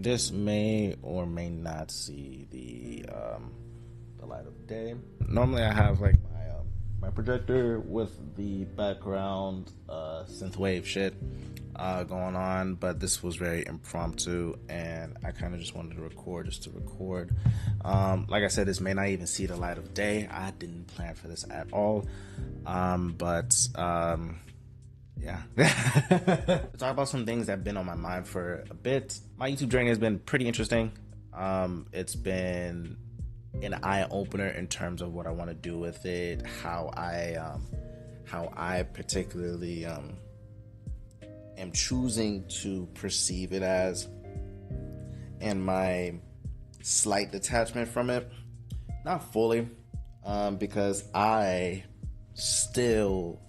This may or may not see the light of day. Normally, I have like my projector with the background synthwave shit going on, but this was very impromptu, and I kind of just wanted to record just to record. Like I said, this may not even see the light of day. I didn't plan for this at all, but yeah. To talk about some things that have been on my mind for a bit. My YouTube journey has been pretty interesting. It's been an eye-opener in terms of what I want to do with it, how I particularly am choosing to perceive it as, and my slight detachment from it. Not fully, because I still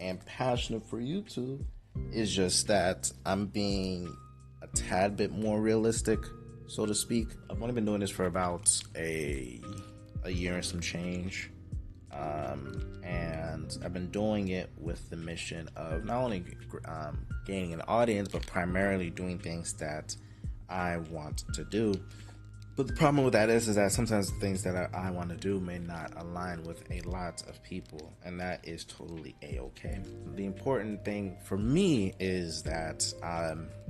am passionate for YouTube. It's just that I'm being a tad bit more realistic, so to speak. I've only been doing this for about a year and some change, and I've been doing it with the mission of not only gaining an audience, but primarily doing things that I want to do. But the problem with that is that sometimes the things that I want to do may not align with a lot of people, and that is totally a-okay. The important thing for me is that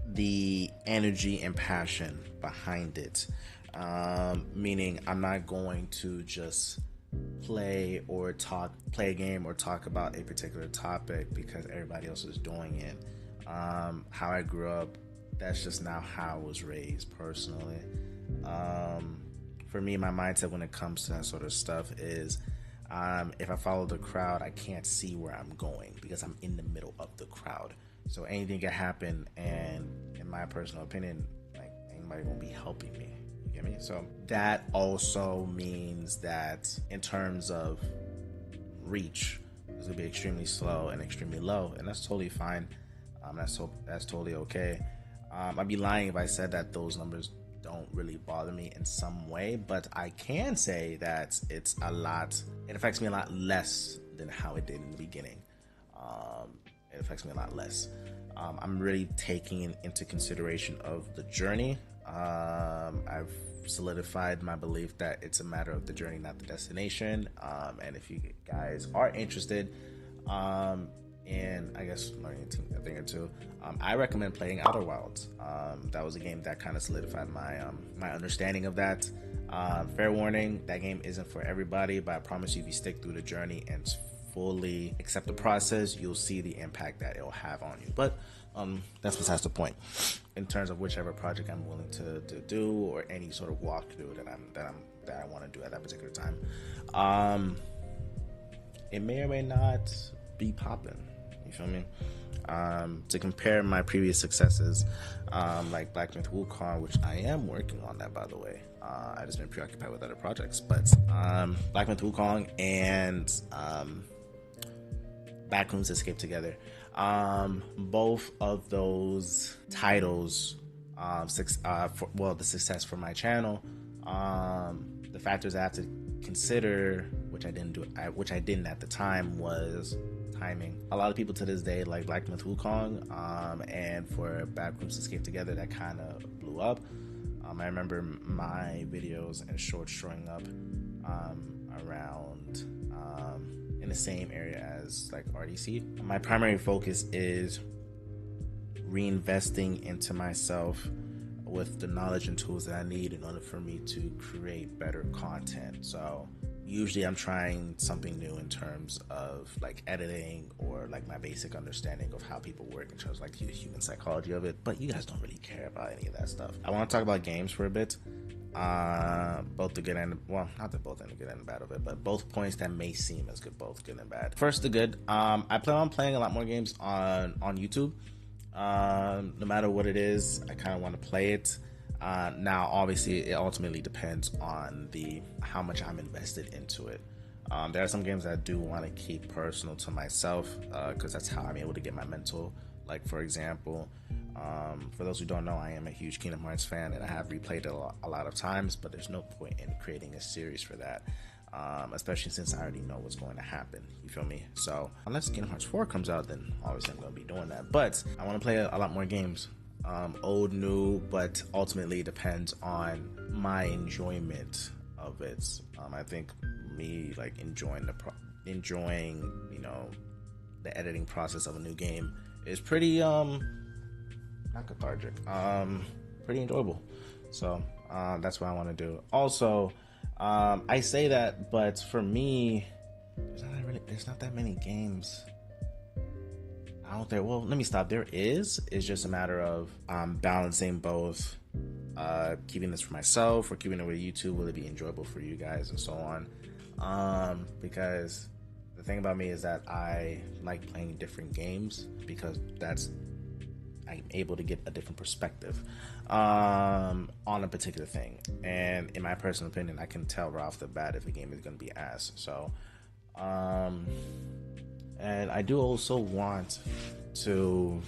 the energy and passion behind it, meaning I'm not going to just play a game or talk about a particular topic because everybody else is doing it. How I grew up, that's just not how I was raised personally. For me, my mindset when it comes to that sort of stuff is, if I follow the crowd, I can't see where I'm going because I'm in the middle of the crowd. So anything can happen, and in my personal opinion, like, anybody won't be helping me. You get me? So that also means that in terms of reach, it's gonna be extremely slow and extremely low, and that's totally fine. That's totally okay. I'd be lying if I said that those numbers don't really bother me in some way, but I can say that it affects me a lot less than how it did in the beginning. It affects me a lot less. I'm really taking into consideration of the journey. I've solidified my belief that it's a matter of the journey, not the destination. And if you guys are interested and I guess learning a thing or two, I recommend playing Outer Wilds. That was a game that kind of solidified my understanding of that. Fair warning, that game isn't for everybody, but I promise you, if you stick through the journey and fully accept the process, you'll see the impact that it'll have on you. But that's besides the point. In terms of whichever project I'm willing to do, or any sort of walkthrough that I want to do at that particular time, it may or may not be popping. You feel me? To compare my previous successes, like Black Myth Wukong, which I am working on that, by the way. I just been preoccupied with other projects, but Black Myth Wukong and Backrooms Escape Together. Both of those titles, the success for my channel, the factors I have to consider, which I didn't at the time, was timing. A lot of people to this day like Black Myth Wukong, and for Backrooms Escape Together, that kind of blew up. I remember my videos and shorts showing up around in the same area as like RDC. My primary focus is reinvesting into myself with the knowledge and tools that I need in order for me to create better content. So usually I'm trying something new in terms of like editing, or like my basic understanding of how people work in terms of like the human psychology of it. But you guys don't really care about any of that stuff. I want to talk about games for a bit. Both the good and, well, not the both and the good and the bad of it, but both points that may seem as good, both good and bad. First, the good. I plan on playing a lot more games on YouTube. No matter what it is, I kind of want to play it. Now, obviously, it ultimately depends on how much I'm invested into it. There are some games that I do want to keep personal to myself, because that's how I'm able to get my mental. Like, for example, for those who don't know, I am a huge Kingdom Hearts fan, and I have replayed it a lot of times, but there's no point in creating a series for that, especially since I already know what's going to happen. You feel me? So unless Kingdom Hearts 4 comes out, then obviously I'm going to be doing that. But I want to play a lot more games. old, new, but ultimately it depends on my enjoyment of it. I think me like enjoying, the editing process of a new game is pretty not cathartic, pretty enjoyable. So that's what I want to do. Also, I say that, but for me, there's not that many games out there. Well, let me stop. There is. It's just a matter of balancing both, keeping this for myself or keeping it with YouTube. Will it be enjoyable for you guys and so on? Because the thing about me is that I like playing different games because I'm able to get a different perspective on a particular thing. And in my personal opinion, I can tell right off the bat if a game is going to be ass. So, and I do also want to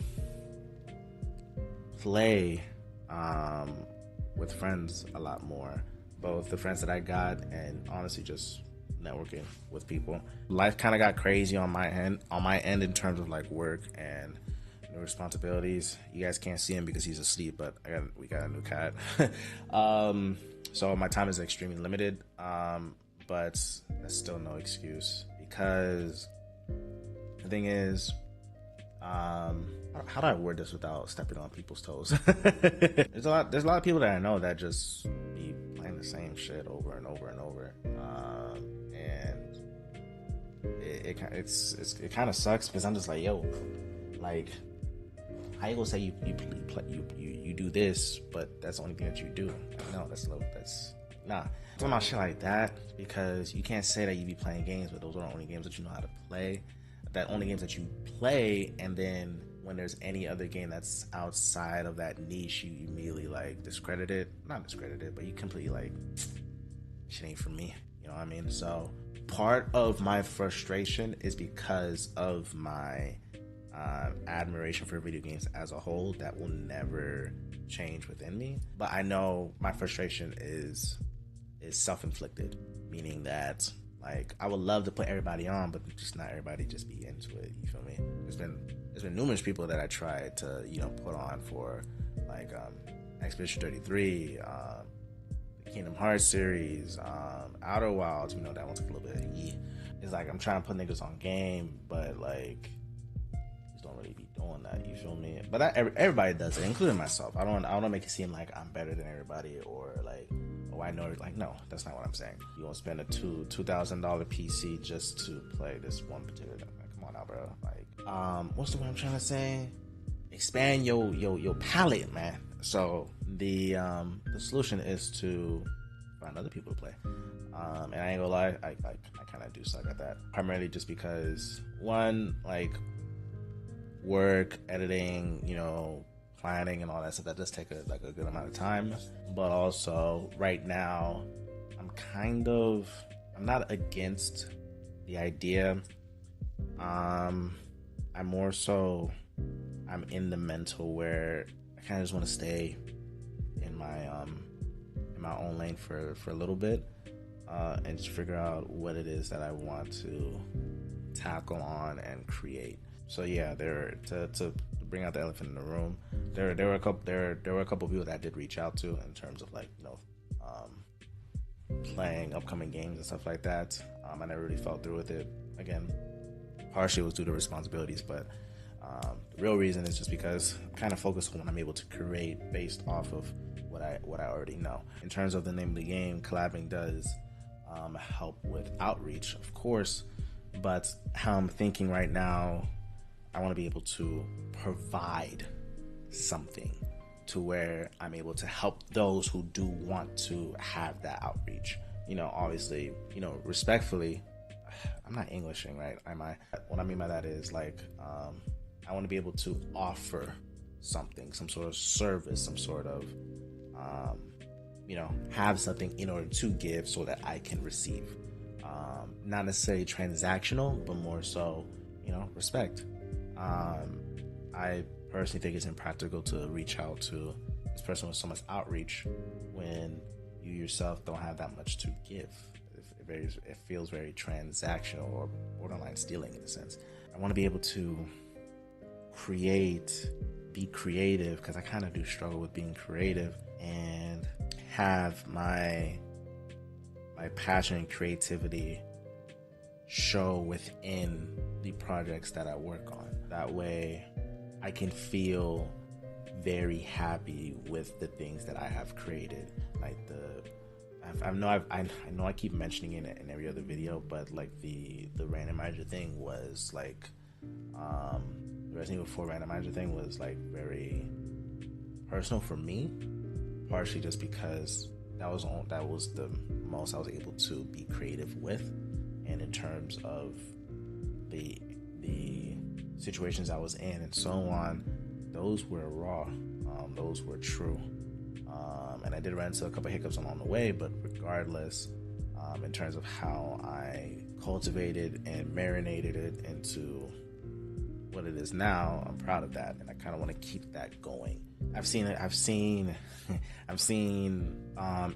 play with friends a lot more. Both the friends that I got and honestly just networking with people. Life kind of got crazy on my end in terms of like work and new responsibilities. You guys can't see him because he's asleep, but we got a new cat. So my time is extremely limited, but that's still no excuse because the thing is, how do I word this without stepping on people's toes? There's a lot of people that I know that just be playing the same shit over and over and over, and it kind of sucks because I'm just like, yo, like, how you gonna say you do this, but that's the only thing that you do? No, that's nah. I'm talking about shit like that because you can't say that you be playing games, but those are the only games that you know how to play. That only games that you play, and then when there's any other game that's outside of that niche, you immediately like discredit it. Not discredit it, but you completely like, shit ain't for me. You know what I mean? So part of my frustration is because of my admiration for video games as a whole that will never change within me. But I know my frustration is self-inflicted, meaning that like I would love to put everybody on, but just not everybody just be into it. You feel me? There's been numerous people that I tried to put on for like Expedition 33, the Kingdom Hearts series, Outer Wilds. That one's a little bit it's like I'm trying to put niggas on game, but like don't really be doing that. You feel me? But everybody does it, including myself. I don't make it seem like I'm better than everybody or like, oh, I know. Like, no, that's not what I'm saying. You won't spend a $2,000 PC just to play this one particular. Like, come on now, bro. Like, what's the word I'm trying to say? Expand your palette, man. So the solution is to find other people to play. And I ain't gonna lie, I kind of do suck at that. Primarily just because one, like, work, editing, planning and all that stuff, that does take a good amount of time. But also right now I'm not against the idea. I'm in the mental where I kind of just want to stay in my own lane for a little bit, and just figure out what it is that I want to tackle on and create. So yeah, to bring out the elephant in the room, there were a couple people that I did reach out to in terms of like playing upcoming games and stuff like that. I never really felt through with it. Again, partially it was due to responsibilities, but the real reason is just because I'm kind of focused on what I'm able to create based off of what I already know. In terms of the name of the game, collabing does help with outreach, of course, but how I'm thinking right now, I want to be able to provide something to where I'm able to help those who do want to have that outreach. Obviously, respectfully, I'm not Englishing, right? Am I? What I mean by that is like, I want to be able to offer something, some sort of service, some sort of, have something in order to give so that I can receive. Not necessarily transactional, but more so, respect. I personally think it's impractical to reach out to this person with so much outreach when you yourself don't have that much to give. It feels very transactional or borderline stealing in a sense. I want to be able to create be creative, because I kind of do struggle with being creative, and have my passion and creativity show within the projects that I work on. That way I can feel very happy with the things that I have created. Like I know I keep mentioning it in every other video, but like the randomizer thing was like the Resident Evil 4 randomizer thing was like very personal for me, partially just because that was the most I was able to be creative with, and in terms of the situations I was in and so on, those were raw, those were true, and I did run into a couple hiccups along the way, but regardless, in terms of how I cultivated and marinated it into what it is now, I'm proud of that, and I kind of want to keep that going. I've seen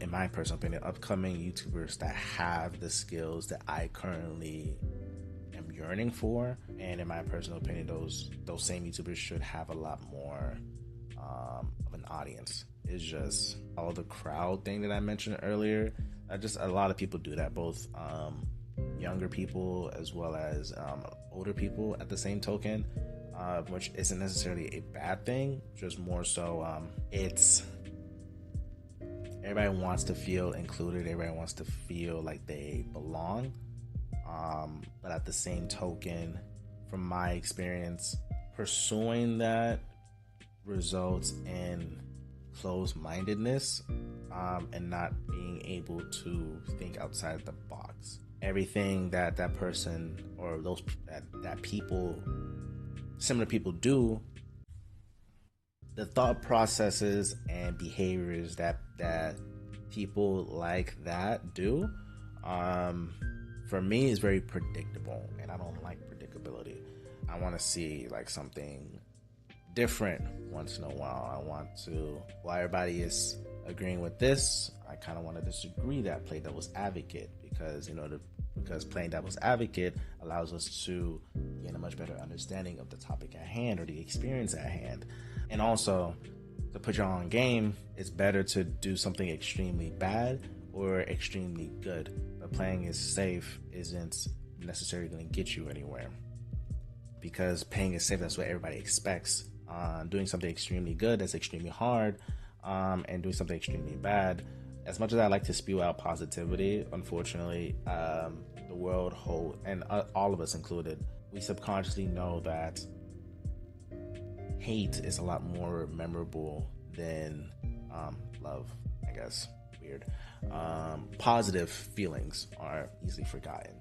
in my personal opinion, upcoming YouTubers that have the skills that I currently am yearning for, and in my personal opinion, those same YouTubers should have a lot more of an audience. It's just all the crowd thing that I mentioned earlier. Just a lot of people do that, both younger people as well as older people at the same token, which isn't necessarily a bad thing, just more so it's everybody wants to feel included, everybody wants to feel like they belong, but at the same token, from my experience, pursuing that results in closed-mindedness, and not being able to think outside the box. Everything that person or those that people, similar people do, the thought processes and behaviors that people like that do, for me, is very predictable, and I don't like predictability. I want to see like something different once in a while. I want to, while everybody is agreeing with this, I kind of want to disagree, that play devil's advocate, because because playing devil's advocate allows us to gain a much better understanding of the topic at hand or the experience at hand. And also, to put your own game, it's better to do something extremely bad or extremely good, but playing is safe isn't necessarily going to get you anywhere, because playing is safe, that's what everybody expects. Doing something extremely good, that's extremely hard, and doing something extremely bad, as much as I like to spew out positivity, unfortunately, the world whole, and all of us included, we subconsciously know that hate is a lot more memorable than love, I guess. Weird. Positive feelings are easily forgotten.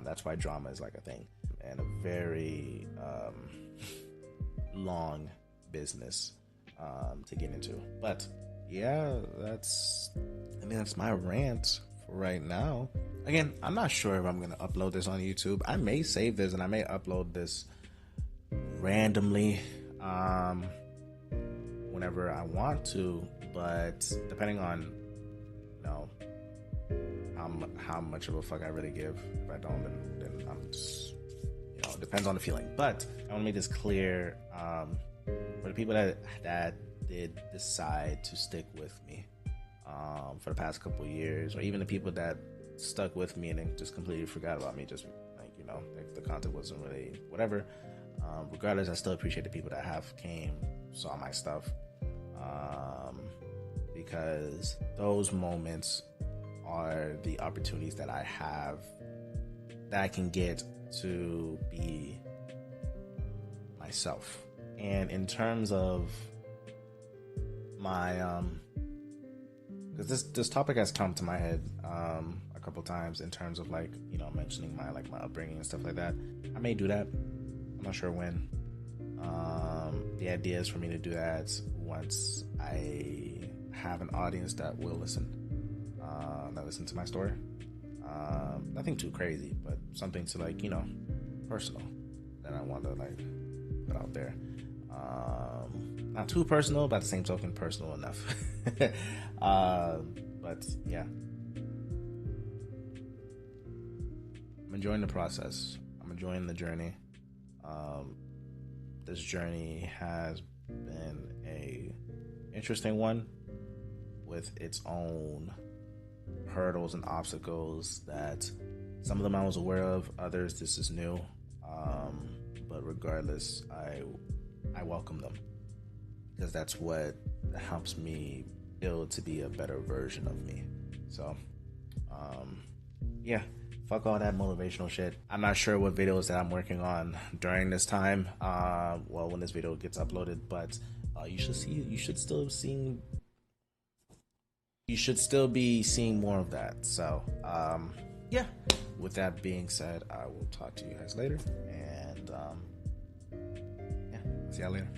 That's why drama is like a thing, and a very long business to get into. But yeah, that's my rant for right now. Again, I'm not sure if I'm gonna upload this on YouTube. I may save this and I may upload this randomly whenever I want to, but depending on how much of a fuck I really give. If I don't, then I'm just, it depends on the feeling. But I want to make this clear, for the people that did decide to stick with me for the past couple of years, or even the people that stuck with me and then just completely forgot about me, just like the content wasn't really whatever. Regardless, I still appreciate the people that have came, saw my stuff, because those moments are the opportunities that I have, that I can get to be myself. And in terms of my because this topic has come to my head a couple times, in terms of like mentioning my upbringing and stuff like that. I may do that, I'm not sure when. The idea is for me to do that once I have an audience that will listen to my story. Nothing too crazy, but something to personal that I want to put out there. Not too personal, but at the same token personal enough. But yeah, I'm enjoying the process. I'm enjoying the journey. This journey has been a interesting one with its own hurdles and obstacles that some of them I was aware of, others this is new. But regardless, I welcome them because that's what helps me build to be a better version of me. So, yeah, fuck all that motivational shit. I'm not sure what videos that I'm working on during this time. Well, when this video gets uploaded, but you should still be seeing more of that. So, yeah. With that being said, I will talk to you guys later, and yeah, see y'all later.